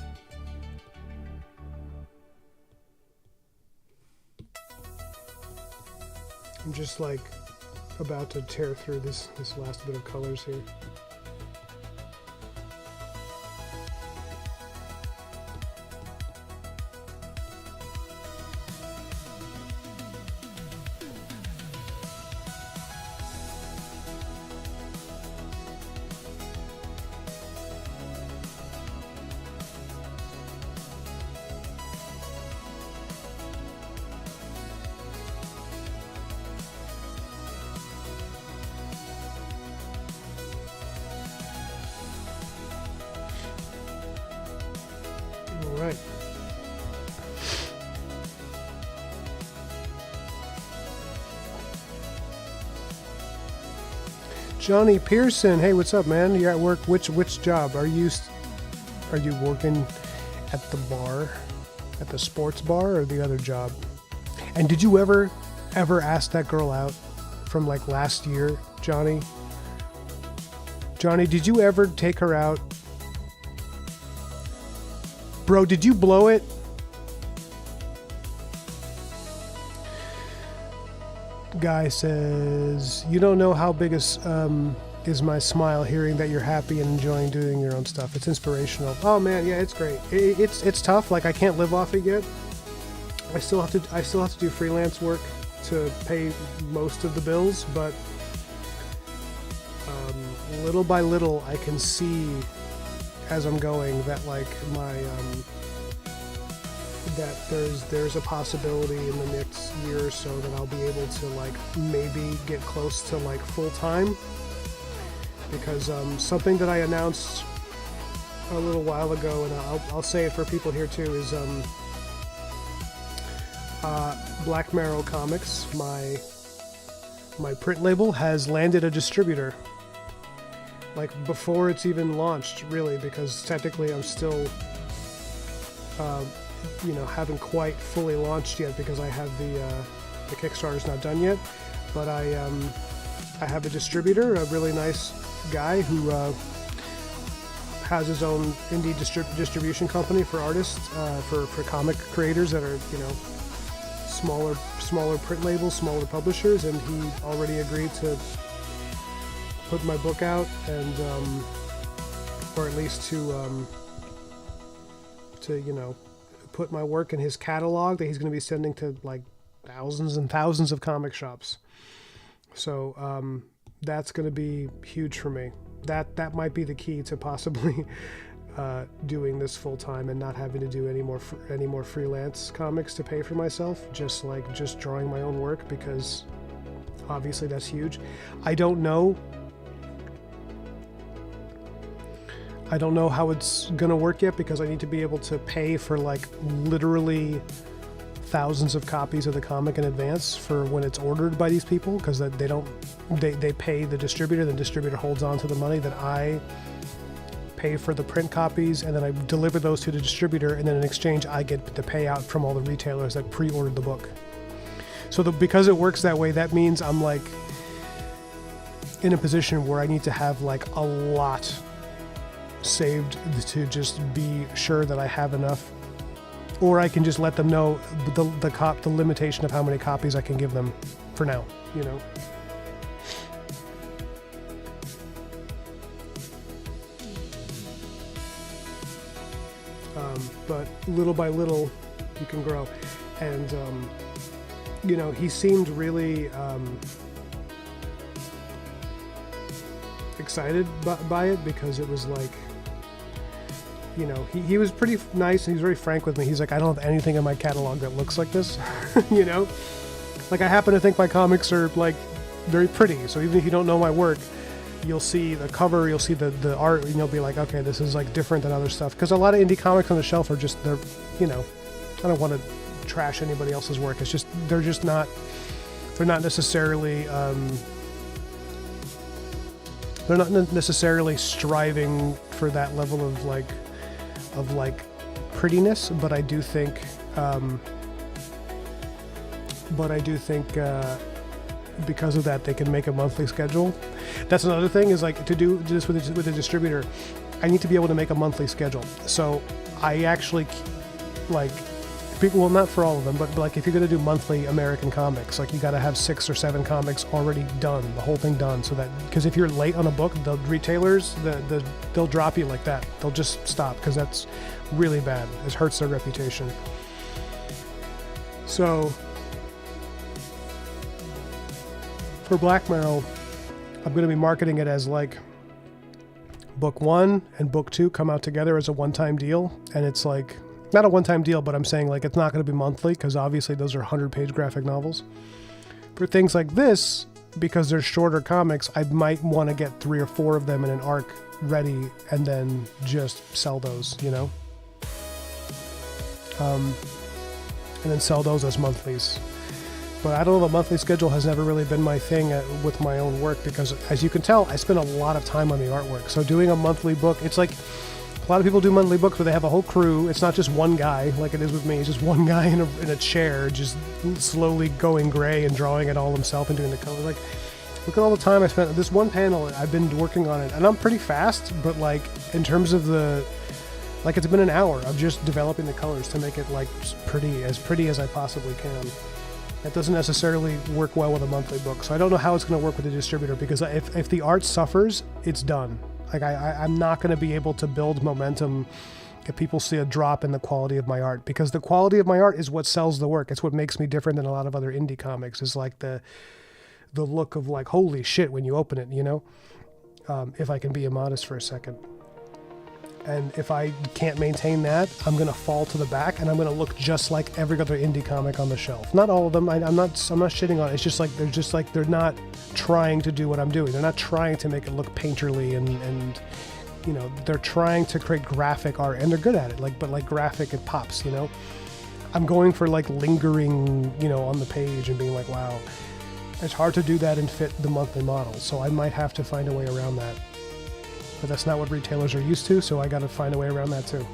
I'm just like about to tear through this last bit of colors here. Right. Johnny Pearson, hey, what's up, man? You're at work. Which job are you working at the bar, at the sports bar, or the other job? And did you ever ask that girl out from like last year, Johnny? Johnny, did you ever take her out? Bro, did you blow it? Guy says, you don't know how big is my smile hearing that you're happy and enjoying doing your own stuff. It's inspirational. Oh man, yeah, it's great. It's tough. Like I can't live off it yet. I still have to do freelance work to pay most of the bills, but little by little I can see as I'm going that like my that there's a possibility in the next year or so that I'll be able to like maybe get close to like full time, because something that I announced a little while ago, and I'll say it for people here too, is Black Marrow Comics, my print label, has landed a distributor. Like before it's even launched, really, because technically I'm still, you know, haven't quite fully launched yet because I have the Kickstarter's not done yet. But I have a distributor, a really nice guy who has his own indie distribution company for artists, for comic creators that are, you know, smaller print labels, smaller publishers, and he already agreed to put my book out, and or at least to you know, put my work in his catalog that he's going to be sending to like thousands and thousands of comic shops. So that's going to be huge for me. That might be the key to possibly doing this full time and not having to do any more freelance comics to pay for myself. Just drawing my own work, because obviously that's huge. I don't know how it's gonna work yet, because I need to be able to pay for like literally thousands of copies of the comic in advance for when it's ordered by these people, because they pay the distributor, the distributor holds on to the money, then I pay for the print copies, and then I deliver those to the distributor, and then in exchange I get the payout from all the retailers that pre-ordered the book. So because it works that way, that means I'm like in a position where I need to have like a lot saved to just be sure that I have enough, or I can just let them know the limitation of how many copies I can give them for now, you know. But little by little you can grow. And you know, he seemed really excited by it, because it was like, you know, he was pretty nice, and he was very frank with me. He's like, I don't have anything in my catalog that looks like this. You know, like I happen to think my comics are like very pretty, so even if you don't know my work, you'll see the cover, you'll see the art, and you'll be like, okay, this is like different than other stuff. Because a lot of indie comics on the shelf are just, they're, you know, I don't want to trash anybody else's work. It's just, they're not necessarily they're not necessarily striving for that level of like prettiness, but I do think because of that, they can make a monthly schedule. That's another thing, is like, to do this with the distributor, I need to be able to make a monthly schedule. So I actually, like, people, well, not for all of them, but like if you're going to do monthly American comics, like you got to have 6 or 7 comics already done, the whole thing done, so that, because if you're late on a book, the retailers, they'll drop you like that. They'll just stop, because that's really bad. It hurts their reputation. So for Black Marrow, I'm going to be marketing it as like book 1 and book 2 come out together as a one-time deal, and it's like, not a one-time deal, but I'm saying like it's not going to be monthly, because obviously those are 100-page graphic novels. For things like this, because they're shorter comics, I might want to get 3 or 4 of them in an arc ready, and then just sell those, you know, and then sell those as monthlies. But I don't know, the monthly schedule has never really been my thing with my own work, because as you can tell, I spend a lot of time on the artwork. So doing a monthly book, it's like, a lot of people do monthly books where they have a whole crew. It's not just one guy like it is with me. It's just one guy in a chair, just slowly going gray and drawing it all himself and doing the colors. Like, look at all the time I spent. This one panel, I've been working on it, and I'm pretty fast, but like in terms of like it's been an hour of just developing the colors to make it like as pretty as I possibly can. That doesn't necessarily work well with a monthly book, so I don't know how it's going to work with the distributor, because if the art suffers, it's done. Like I'm not going to be able to build momentum if people see a drop in the quality of my art, because the quality of my art is what sells the work. It's what makes me different than a lot of other indie comics, is like the look of like, holy shit, when you open it, you know, if I can be immodest for a second. And if I can't maintain that, I'm going to fall to the back, and I'm going to look just like every other indie comic on the shelf. Not all of them. I'm not shitting on it. It's just like they're not trying to do what I'm doing. They're not trying to make it look painterly and you know, they're trying to create graphic art, and they're good at it. But graphic, it pops, you know. I'm going for like lingering, you know, on the page and being like, wow. It's hard to do that and fit the monthly model. So I might have to find a way around that. But that's not what retailers are used to, so I got to find a way around that too.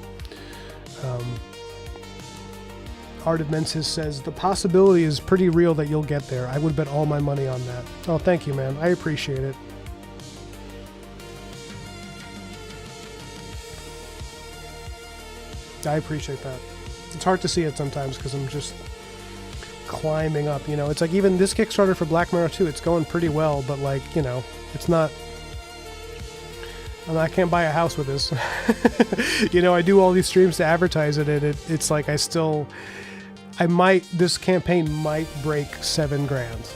Art of Mensis says, the possibility is pretty real that you'll get there. I would bet all my money on that. Oh, thank you, man. I appreciate it. I appreciate that. It's hard to see it sometimes because I'm just climbing up, you know. It's like even this Kickstarter for Black Marrow 2, it's going pretty well, but like, you know, it's not... I can't buy a house with this. You know, I do all these streams to advertise it, and it's like this campaign might break $7,000.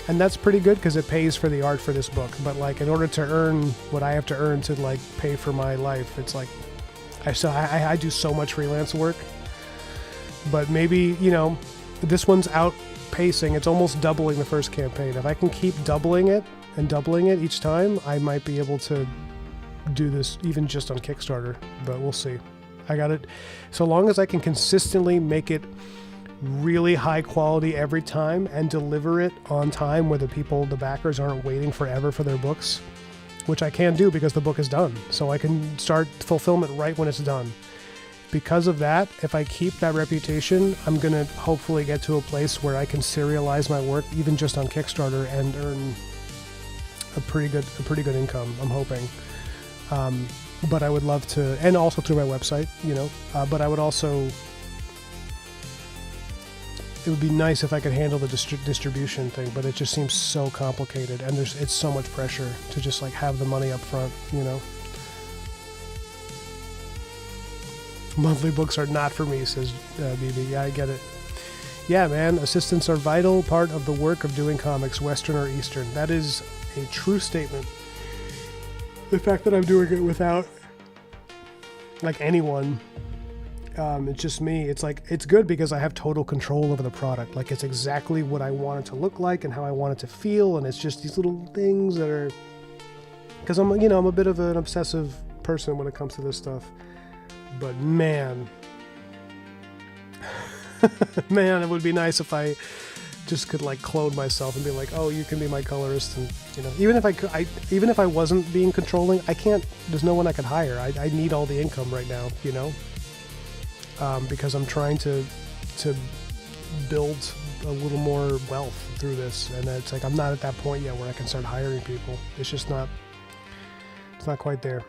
And that's pretty good because it pays for the art for this book. But like, in order to earn what I have to earn to like pay for my life, it's like, I do so much freelance work. But maybe, you know, this one's outpacing, it's almost doubling the first campaign. If I can keep doubling it each time, I might be able to do this even just on Kickstarter, but we'll see. I got it. So long as I can consistently make it really high quality every time and deliver it on time where the backers aren't waiting forever for their books, which I can do because the book is done. So I can start fulfillment right when it's done. Because of that, if I keep that reputation, I'm going to hopefully get to a place where I can serialize my work even just on Kickstarter and earn a pretty good income, I'm hoping. But I would love to, and also through my website, but I would also, it would be nice if I could handle the distribution thing, but it just seems so complicated, and it's so much pressure to just like have the money up front, Monthly books are not for me, says BB. Yeah, I get it. Yeah, man, assistants are a vital part of the work of doing comics, Western or Eastern. That is a true statement. The fact that I'm doing it without like anyone, it's just me. It's like, it's good because I have total control over the product. Like, it's exactly what I want it to look like and how I want it to feel, and it's just these little things that are, because I'm a bit of an obsessive person when it comes to this stuff. But man, it would be nice if I just could like clone myself and be like, oh, you can be my colorist, and even if I wasn't being controlling, I can't. There's no one I could hire. I need all the income right now, because I'm trying to build a little more wealth through this, and it's like I'm not at that point yet where I can start hiring people. It's just not. It's not quite there.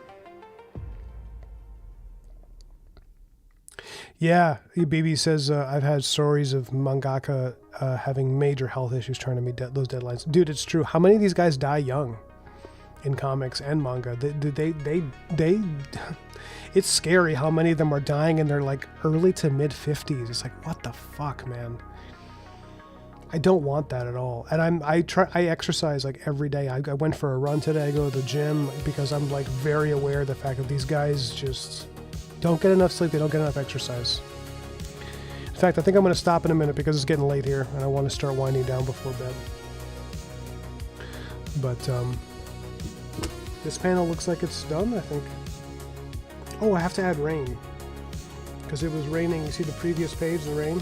Yeah, BB says, I've had stories of mangaka having major health issues trying to meet those deadlines. Dude, it's true. How many of these guys die young in comics and manga? They it's scary how many of them are dying in their like early to mid 50s. It's like, what the fuck, man? I don't want that at all. And I exercise like every day. I went for a run today. I go to the gym because I'm like very aware of the fact that these guys just don't get enough sleep. They don't get enough exercise. In fact, I think I'm going to stop in a minute because it's getting late here and I want to start winding down before bed. But this panel looks like it's done, I think. Oh, I have to add rain because it was raining. You see the previous page, the rain?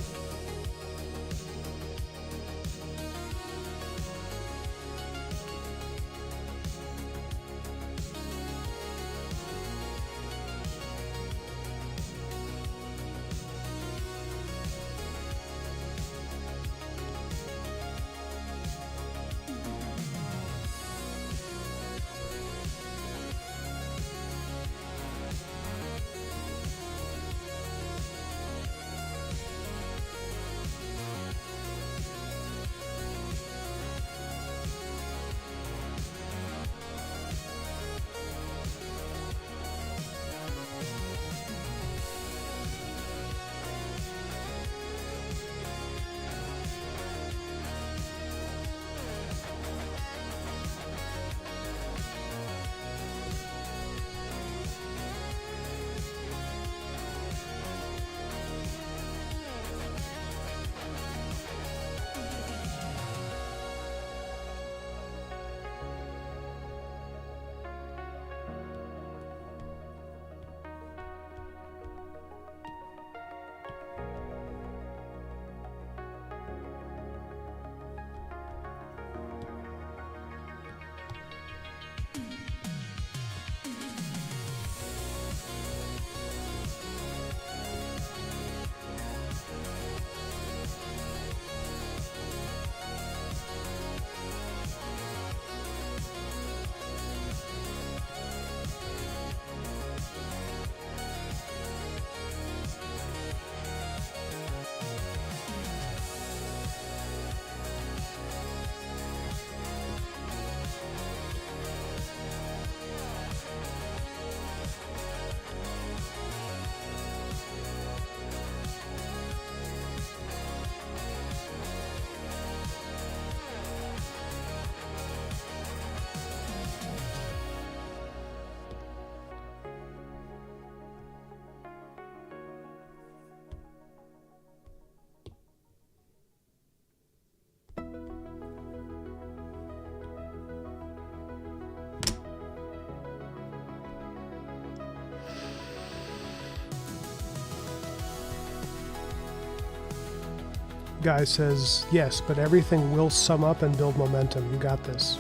guy says, yes, but everything will sum up and build momentum. You got this.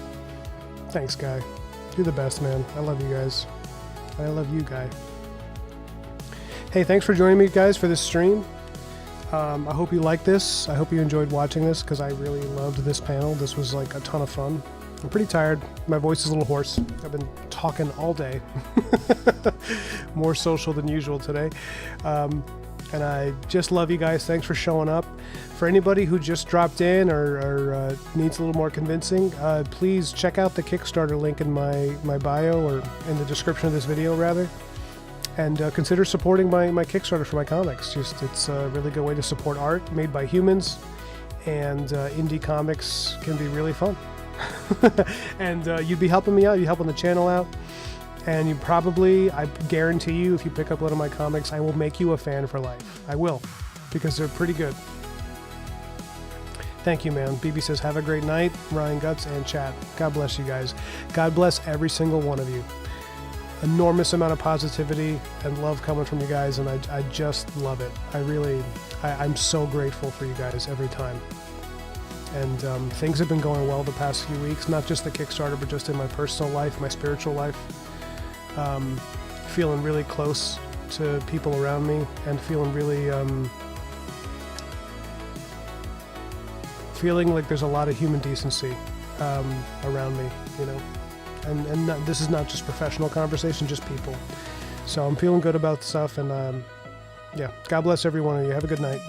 Thanks, Guy. You're the best, man. I love you guys. I love you, Guy. Hey, thanks for joining me, guys, for this stream. I hope you like this. I hope you enjoyed watching this, because I really loved this panel. This was like a ton of fun. I'm pretty tired. My voice is a little hoarse. I've been talking all day. More social than usual today. And I just love you guys. Thanks for showing up. For anybody who just dropped in or needs a little more convincing, please check out the Kickstarter link in my bio, or in the description of this video, rather. And consider supporting my Kickstarter for my comics. It's a really good way to support art made by humans, and indie comics can be really fun. And you'd be helping me out, you'd helping the channel out, and you probably, I guarantee you, if you pick up one of my comics, I will make you a fan for life. I will, because they're pretty good. Thank you, man. BB says, have a great night, Ryan, Guts, and chat. God bless you guys. God bless every single one of you. Enormous amount of positivity and love coming from you guys, and I just love it. I'm so grateful for you guys every time. And things have been going well the past few weeks, not just the Kickstarter, but just in my personal life, my spiritual life. Feeling really close to people around me, and feeling really, feeling like there's a lot of human decency around me, you know. And this is not just professional conversation, just people. So I'm feeling good about stuff, and yeah, God bless every one of you. Have a good night.